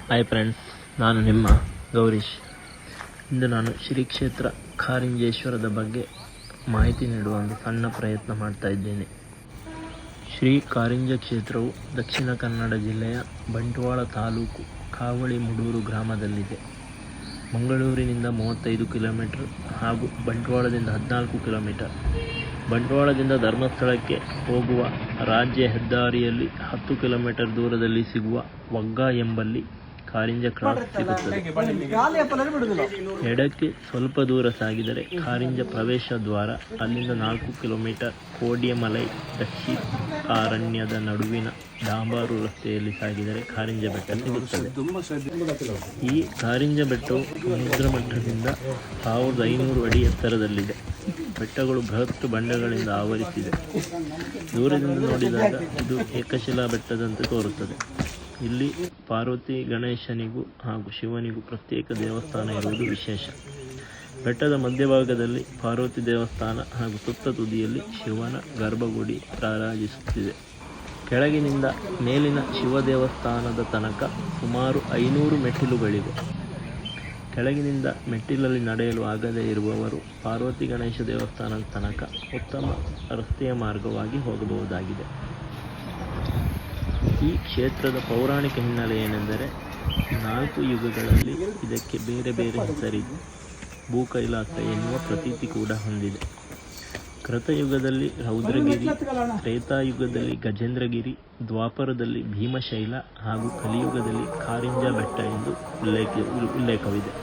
Hi friends, ನಾನು ನಿಮ್ಮ ಗೌರೀಶ್. ಇಂದು ನಾನು ಶ್ರೀ ಕ್ಷೇತ್ರ ಕಾರಿಂಜೇಶ್ವರದ ಬಗ್ಗೆ ಮಾಹಿತಿ ನೀಡುವ ಒಂದು ಸಣ್ಣ ಪ್ರಯತ್ನ ಮಾಡ್ತಾ ಇದ್ದೇನೆ. ಶ್ರೀ ಕಾರಿಂಜ ಕ್ಷೇತ್ರವು ದಕ್ಷಿಣ ಕನ್ನಡ ಜಿಲ್ಲೆಯ ಬಂಟ್ವಾಳ ತಾಲೂಕು ಕಾವಳಿ ಮುಡೂರು ಗ್ರಾಮದಲ್ಲಿದೆ. ಮಂಗಳೂರಿನಿಂದ 35 ಕಿಲೋಮೀಟರ್ ಹಾಗೂ ಬಂಟ್ವಾಳದಿಂದ 14 ಕಿಲೋಮೀಟರ್. ಬಂಟ್ವಾಳದಿಂದ ಧರ್ಮಸ್ಥಳಕ್ಕೆ ಹೋಗುವ ರಾಜ್ಯ ಹೆದ್ದಾರಿಯಲ್ಲಿ 10 ಕಿಲೋಮೀಟರ್ ದೂರದಲ್ಲಿ ಸಿಗುವ ವಗ್ಗ ಎಂಬಲ್ಲಿ ಕಾರಿಂಜ ಕ್ರಾಸ್ ಸಿಗುತ್ತದೆ. ಎಡಕ್ಕೆ ಸ್ವಲ್ಪ ದೂರ ಸಾಗಿದರೆ ಕಾರಿಂಜ ಪ್ರವೇಶ ದ್ವಾರ, ಅಲ್ಲಿಂದ 4 ಕಿಲೋಮೀಟರ್ ಕೋಡಿಯಮಲೈ ದಕ್ಷಿ ಅರಣ್ಯದ ನಡುವಿನ ಡಾಂಬಾರು ರಸ್ತೆಯಲ್ಲಿ ಸಾಗಿದರೆ ಕಾರಿಂಜ ಬೆಟ್ಟ ಸಿಗುತ್ತದೆ. ಈ ಕಾರಿಂಜ ಬೆಟ್ಟವು ಸಮುದ್ರ ಮಟ್ಟದಿಂದ 1500 ಅಡಿ ಎತ್ತರದಲ್ಲಿದೆ. ಬೆಟ್ಟಗಳು ಬೃಹತ್ ಬಂಡೆಗಳಿಂದ ಆವರಿಸಿದೆ. ದೂರದಿಂದ ನೋಡಿದಾಗ ಇದು ಏಕಶಿಲಾ ಬೆಟ್ಟದಂತೆ ತೋರುತ್ತದೆ. ಇಲ್ಲಿ ಪಾರ್ವತಿ ಗಣೇಶನಿಗೂ ಹಾಗೂ ಶಿವನಿಗೂ ಪ್ರತ್ಯೇಕ ದೇವಸ್ಥಾನ ಇರುವುದು ವಿಶೇಷ. ಬೆಟ್ಟದ ಮಧ್ಯಭಾಗದಲ್ಲಿ ಪಾರ್ವತಿ ದೇವಸ್ಥಾನ ಹಾಗೂ ಸುತ್ತ ತುದಿಯಲ್ಲಿ ಶಿವನ ಗರ್ಭಗುಡಿ ರಾರಾಜಿಸುತ್ತಿದೆ. ಕೆಳಗಿನಿಂದ ಮೇಲಿನ ಶಿವ ದೇವಸ್ಥಾನದ ತನಕ ಸುಮಾರು 500 ಮೆಟ್ಟಿಲುಗಳಿವೆ. ಕೆಳಗಿನಿಂದ ಮೆಟ್ಟಿಲಲ್ಲಿ ನಡೆಯಲು ಆಗದೇ ಇರುವವರು ಪಾರ್ವತಿ ಗಣೇಶ ದೇವಸ್ಥಾನದ ತನಕ ಉತ್ತಮ ರಸ್ತೆಯ ಮಾರ್ಗವಾಗಿ ಹೋಗಬಹುದಾಗಿದೆ. ಈ ಕ್ಷೇತ್ರದ ಪೌರಾಣಿಕ ಹಿನ್ನೆಲೆ ಏನೆಂದರೆ, 4 ಯುಗಗಳಲ್ಲಿ ಇದಕ್ಕೆ ಬೇರೆ ಬೇರೆ ಹೆಸರಿದ್ದು ಭೂಕೈಲಾಸ ಎನ್ನುವ ಪ್ರತೀತಿ ಕೂಡ ಹೊಂದಿದೆ. ಕೃತಯುಗದಲ್ಲಿ ರೌದ್ರಗಿರಿ, ತ್ರೇತಾಯುಗದಲ್ಲಿ ಗಜೇಂದ್ರಗಿರಿ, ದ್ವಾಪರದಲ್ಲಿ ಭೀಮಶೈಲ ಹಾಗೂ ಕಲಿಯುಗದಲ್ಲಿ ಕಾರಿಂಜ ಬೆಟ್ಟ ಎಂದು ಉಲ್ಲೇಖವಿದೆ.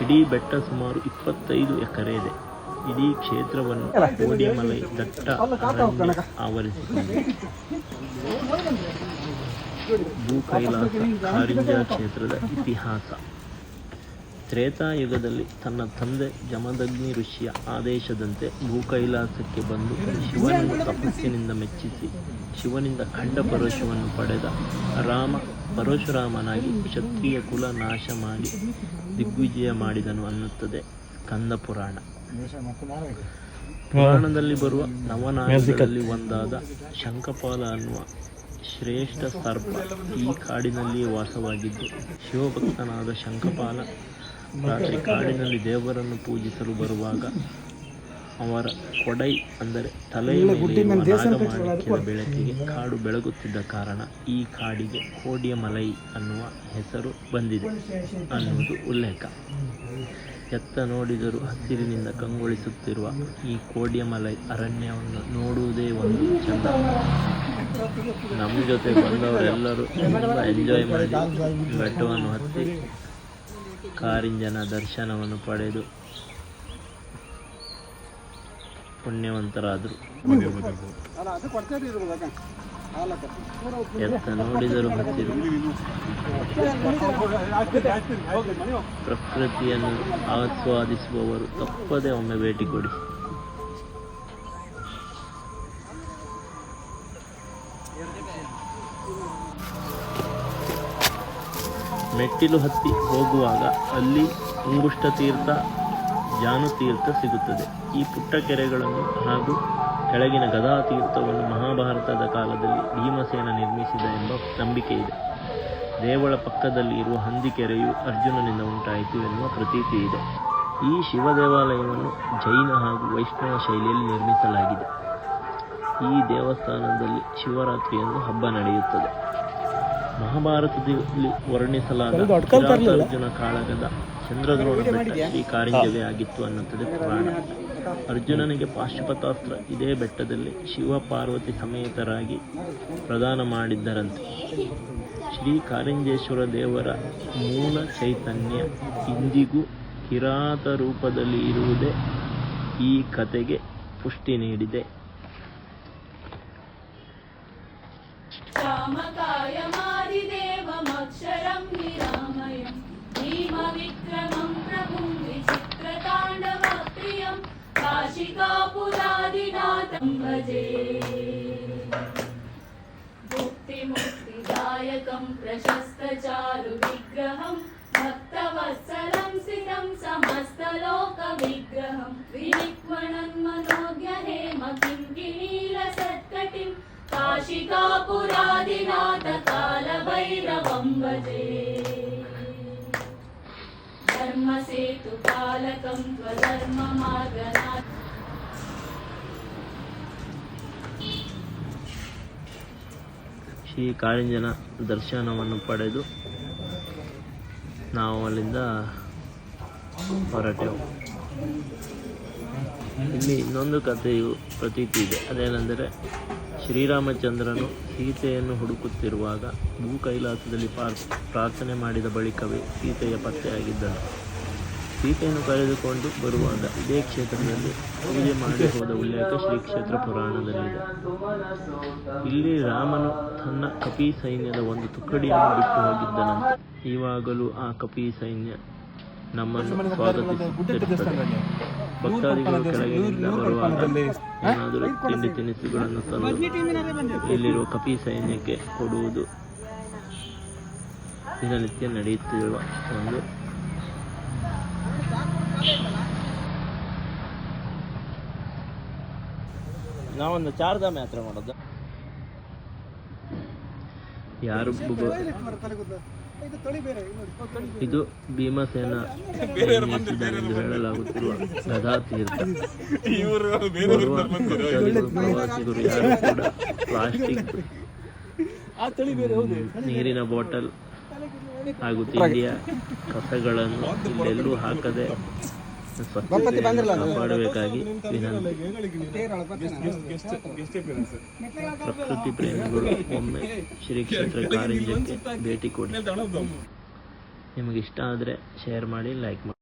ಇಡೀ ಬೆಟ್ಟ ಸುಮಾರು 25 ಎಕರೆ ಇದೆ. ಇಡೀ ಕ್ಷೇತ್ರವನ್ನು ಕೋಡಿಯಮಲೈ ದಟ್ಟ ಅರಣ್ಯ ಆವರಿಸಿಕೊಂಡಿದೆ. ಭೂಕೈಲಾಸ ಕಾರಿಂಜ ಕ್ಷೇತ್ರದ ಇತಿಹಾಸ. ತ್ರೇತಾಯುಗದಲ್ಲಿ ತನ್ನ ತಂದೆ ಜಮದಗ್ನಿ ಋಷಿಯ ಆದೇಶದಂತೆ ಭೂಕೈಲಾಸಕ್ಕೆ ಬಂದು ಶಿವನನ್ನು ತಪಸ್ಸಿನಿಂದ ಮೆಚ್ಚಿಸಿ ಶಿವನಿಂದ ಖಂಡ ಪರಶುವನ್ನು ಪಡೆದ ರಾಮ ಪರಶುರಾಮನಾಗಿ ಕ್ಷತ್ರಿಯ ಕುಲ ನಾಶ ಮಾಡಿ ದಿಗ್ವಿಜಯ ಮಾಡಿದನು ಅನ್ನುತ್ತದೆ ಕಂದ ಪುರಾಣ. ಪುರಾಣದಲ್ಲಿ ಬರುವ ನವನಾಗದಲ್ಲಿ ಒಂದಾದ ಶಂಖಪಾಲ ಅನ್ನುವ ಶ್ರೇಷ್ಠ ಸರ್ಪ ಈ ಕಾಡಿನಲ್ಲಿಯೇ ವಾಸವಾಗಿದ್ದು, ಶಿವಭಕ್ತನಾದ ಶಂಖಪಾಲ ರಾತ್ರಿ ಕಾಡಿನಲ್ಲಿ ದೇವರನ್ನು ಪೂಜಿಸಲು ಬರುವಾಗ ಅವರ ಕೊಡೈ ಅಂದರೆ ತಲೆಯ ಮೇಲೆ ನಾಗಮಾಣಿಕ್ಯದ ಬೆಳಕಿಗೆ ಕಾಡು ಬೆಳಗುತ್ತಿದ್ದ ಕಾರಣ ಈ ಕಾಡಿಗೆ ಕೋಡಿಯಮಲೈ ಅನ್ನುವ ಹೆಸರು ಬಂದಿದೆ ಅನ್ನುವುದು ಉಲ್ಲೇಖ. ಎತ್ತ ನೋಡಿದರೂ ಹಸಿರಿನಿಂದ ಕಂಗೊಳಿಸುತ್ತಿರುವ ಈ ಕೋಡಿಯಮಲೈ ಅರಣ್ಯವನ್ನು ನೋಡುವುದೇ ಒಂದು ಚಂದ. ನಮ್ಮ ಜೊತೆ ಬಂದವರೆಲ್ಲರೂ ತುಂಬ ಎಂಜಾಯ್ ಮಾಡಿ ಬೆಟ್ಟವನ್ನು ಹತ್ತಿ ಕಾರಿಂಜನ ದರ್ಶನವನ್ನು ಪಡೆದು ಪುಣ್ಯವಂತರಾದರು. ಎತ್ತ ನೋಡಿದರೂ ಹಸಿರು. ಪ್ರಕೃತಿಯನ್ನು ಆಸ್ವಾದಿಸುವವರು ತಪ್ಪದೆ ಒಮ್ಮೆ ಭೇಟಿ ಕೊಡಿ. ಮೆಟ್ಟಿಲು ಹತ್ತಿ ಹೋಗುವಾಗ ಅಲ್ಲಿ ಉಂಗುಷ್ಟ ತೀರ್ಥ, ಜಾನು ತೀರ್ಥ ಸಿಗುತ್ತದೆ. ಈ ಪುಟ್ಟ ಕೆರೆಗಳನ್ನು ಹಾಗೂ ಕೆಳಗಿನ ಗದಾ ತೀರ್ಥವನ್ನು ಮಹಾಭಾರತದ ಕಾಲದಲ್ಲಿ ಭೀಮಸೇನ ನಿರ್ಮಿಸಿದ ಎಂಬ ನಂಬಿಕೆ ಇದೆ. ದೇವಳ ಪಕ್ಕದಲ್ಲಿ ಇರುವ ಹಂದಿ ಕೆರೆಯು ಅರ್ಜುನನಿಂದ ಉಂಟಾಯಿತು ಎನ್ನುವ ಪ್ರತೀತಿ ಇದೆ. ಈ ಶಿವ ದೇವಾಲಯವನ್ನು ಜೈನ ಹಾಗೂ ವೈಷ್ಣವ ಶೈಲಿಯಲ್ಲಿ ನಿರ್ಮಿಸಲಾಗಿದೆ. ಈ ದೇವಸ್ಥಾನದಲ್ಲಿ ಶಿವರಾತ್ರಿಯಂದು ಹಬ್ಬ ನಡೆಯುತ್ತದೆ. ಮಹಾಭಾರತದಲ್ಲಿ ವರ್ಣಿಸಲಾದ ಅರ್ಜುನ ಕಾಳಗದ ಚಂದ್ರದ್ರೋಣ ಬೆಟ್ಟ ಶ್ರೀ ಕಾರಿಂಜವೇ ಆಗಿತ್ತು ಅನ್ನುತ್ತದೆ ಪುರಾಣ. ಅರ್ಜುನನಿಗೆ ಪಾಶುಪತಾಸ್ತ್ರ ಇದೇ ಬೆಟ್ಟದಲ್ಲಿ ಶಿವ ಪಾರ್ವತಿ ಸಮೇತರಾಗಿ ಪ್ರದಾನ ಮಾಡಿದ್ದರಂತೆ. ಶ್ರೀ ಕಾರಿಂಜೇಶ್ವರ ದೇವರ ಮೂಲ ಚೈತನ್ಯ ಇಂದಿಗೂ ಕಿರಾತ ರೂಪದಲ್ಲಿ ಇರುವುದೇ ಈ ಕಥೆಗೆ ಪುಷ್ಟಿ ನೀಡಿದೆ. मुक्तिदायकं प्रशस्तचारु विग्रहं भक्तवत्सलं सितं समस्तलोकविग्रहं विनिक्वणन्मनोज्ञहेम किङ्किणीलसत्कटिं काशिकापुरादिनाथ कालभैरवं भजे। भजे धर्मसेतुपालकं त्वधर्ममार्गनाथं ಶ್ರೀ ಕಾರಿಂಜನ ದರ್ಶನವನ್ನು ಪಡೆದು ನಾವು ಅಲ್ಲಿಂದ ಹೊರಟೆವು. ಇಲ್ಲಿ ಇನ್ನೊಂದು ಕಥೆಯು ಪ್ರತೀತಿ ಇದೆ. ಅದೇನೆಂದರೆ, ಶ್ರೀರಾಮಚಂದ್ರನು ಸೀತೆಯನ್ನು ಹುಡುಕುತ್ತಿರುವಾಗ ಭೂ ಕೈಲಾಸದಲ್ಲಿ ಪ್ರಾರ್ಥನೆ ಮಾಡಿದ ಬಳಿಕವೇ ಸೀತೆಯ ಪತ್ತೆಯಾಗಿದ್ದನು. ಸೀತೆಯನ್ನು ಕರೆದುಕೊಂಡು ಬರುವಾಗ ಇದೇ ಕ್ಷೇತ್ರದಲ್ಲಿ ಪೂಜೆ ಮಾಡಿ ಹೋದ ಉಲ್ಲೇಖ ಶ್ರೀ ಕ್ಷೇತ್ರ ಪುರಾಣದಲ್ಲಿದೆ. ಇಲ್ಲಿ ರಾಮನು ತನ್ನ ಕಪಿ ಸೈನ್ಯದ ಒಂದು ತುಕಡಿಯನ್ನು ಬಿಟ್ಟು ಹೋಗಿದ್ದನಂತೆ. ಇವಾಗಲೂ ಆ ಕಪಿ ಸೈನ್ಯ ನಮ್ಮನ್ನು ಸ್ವಾಗತಿಸುತ್ತಿರುತ್ತದೆ. ಭಕ್ತಾದಿಗಳು ಕೆಳಗಿನಿಂದ ಬರುವಾಗ ಏನಾದರೂ ತಿಂಡಿ ತಿನಿಸುಗಳನ್ನು ತಂದು ಇಲ್ಲಿರುವ ಕಪಿ ಸೈನ್ಯಕ್ಕೆ ಕೊಡುವುದು ದಿನನಿತ್ಯ ನಡೆಯುತ್ತಿರುವ ಒಂದು ನಾವೊಂದು ಚಾರ್ಧಾಮ ಯಾತ್ರೆ ಮಾಡೋದು. ಯಾರು ಇದು ಭೀಮಸೇನ ನಿರ್ಮಿಸಿದನೆಂದು ಹೇಳಲಾಗುತ್ತಿರುವ ಗದಾ ತೀರ್ಥ. ಪ್ರವಾಸಿಗರು ಯಾರು ಕೂಡ ಪ್ಲಾಸ್ಟಿಕ್, ನೀರಿನ ಬಾಟಲ್ ಹಾಗೂ ತಿಂಡಿಯ ಕಸಗಳನ್ನು ಇಲ್ಲೆಲ್ಲೂ ಹಾಕದೆ ಕಾಪಾಡಬೇಕಾಗಿ ವಿನಂತಿ. ಪ್ರಕೃತಿ ಪ್ರೇಮಿಗಳು ಒಮ್ಮೆ ಶ್ರೀ ಕ್ಷೇತ್ರ ಕಾರಿಂಜಕ್ಕೆ ಭೇಟಿ ಕೊಡಿ. ನಿಮಗೆ ಇಷ್ಟ ಆದರೆ ಶೇರ್ ಮಾಡಿ, ಲೈಕ್ ಮಾಡಿ.